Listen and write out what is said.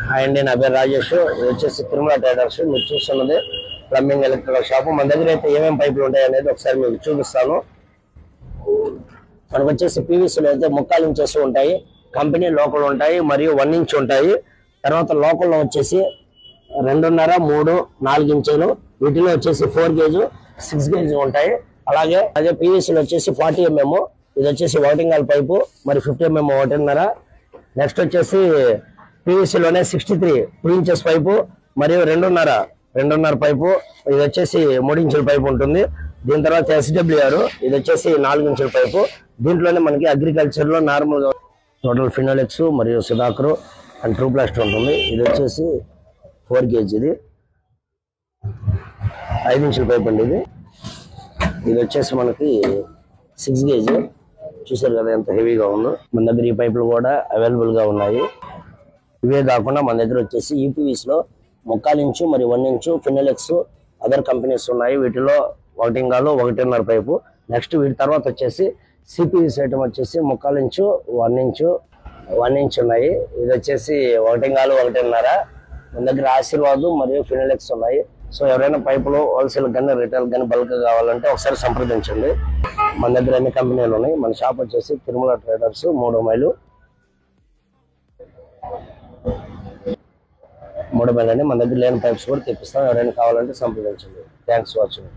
Hi అండి, నా పేరు రాజేష్. ఇది వచ్చేసి తిరుమల ట్రేడర్స్. మీరు చూస్తున్నది ప్లంబింగ్ ఎలక్ట్రికల్ షాప్. మన దగ్గర అయితే ఏమేమి పైపులు ఉంటాయి అనేది ఒకసారి మీకు చూపిస్తాను. మనకు వచ్చేసి పీవీసీలో అయితే 3/4 ఇంచెస్ ఉంటాయి, కంపెనీ లోకల్ ఉంటాయి, మరియు 1 ఇంచ్ ఉంటాయి. తర్వాత లోకల్లో వచ్చేసి 2.5, 3, 4 ఇంచులు. వీటిలో వచ్చేసి 4 గేజ్, 6 గేజ్ ఉంటాయి. అదే పీవీసీలో వచ్చేసి 40 mm. ఇది వచ్చేసి వర్టింగల్ పైపు, మరి 50 mm 1.5. నెక్స్ట్ వచ్చేసి పీవీసీలోనే 63 2 ఇంచెస్ పైపు, మరియు 2.5 పైపు. ఇది వచ్చేసి 3 ఇంచుల పైపు ఉంటుంది. దీని తర్వాత SWR, ఇది వచ్చేసి 4 ఇంచుల పైపు. దీంట్లోనే మనకి అగ్రికల్చర్ లో నార్మల్ టోటల్ ఫినోలెక్స్ మరియు సుధాకర్ అండ్ ట్రూ ప్లాస్టర్ ఉంటుంది. ఇది వచ్చేసి 4 గేజ్, ఇది 5 ఇంచుల పైపు అండి. ఇది వచ్చేసి మనకి 6 గేజ్. చూసారు కదా ఎంత హెవీగా ఉందో. మన దగ్గర ఈ పైపులు కూడా అవైలబుల్ గా ఉన్నాయి. ఇవే కాకుండా మన దగ్గర వచ్చేసి యూపీవీస్లో 3/4 ఇంచు మరియు 1 ఇంచు ఫినోలెక్స్ అదర్ కంపెనీస్ ఉన్నాయి. వీటిలో 1.5 పైపు. నెక్స్ట్ వీటి తర్వాత వచ్చేసి సిపివిసి ఐటమ్ వచ్చేసి 3/4 ఇంచు 1 ఇంచ్ ఉన్నాయి. ఇది వచ్చేసి 1.5 మన దగ్గర ఆశీర్వాద్ మరియు ఫినోలెక్స్ ఉన్నాయి. సో ఎవరైనా పైపులు హోల్సేల్ కానీ రిటైల్ కానీ బల్క్ కావాలంటే ఒకసారి సంప్రదించండి. మన దగ్గర అన్ని కంపెనీలు ఉన్నాయి. మన షాప్ వచ్చేసి తిరుమల ట్రేడర్స్, 3 మైలు మన దగ్గర లేని పైప్స్ కూడా తెప్పిస్తాం. ఎవరైనా కావాలంటే సంప్రదించండి. Thanks for watching.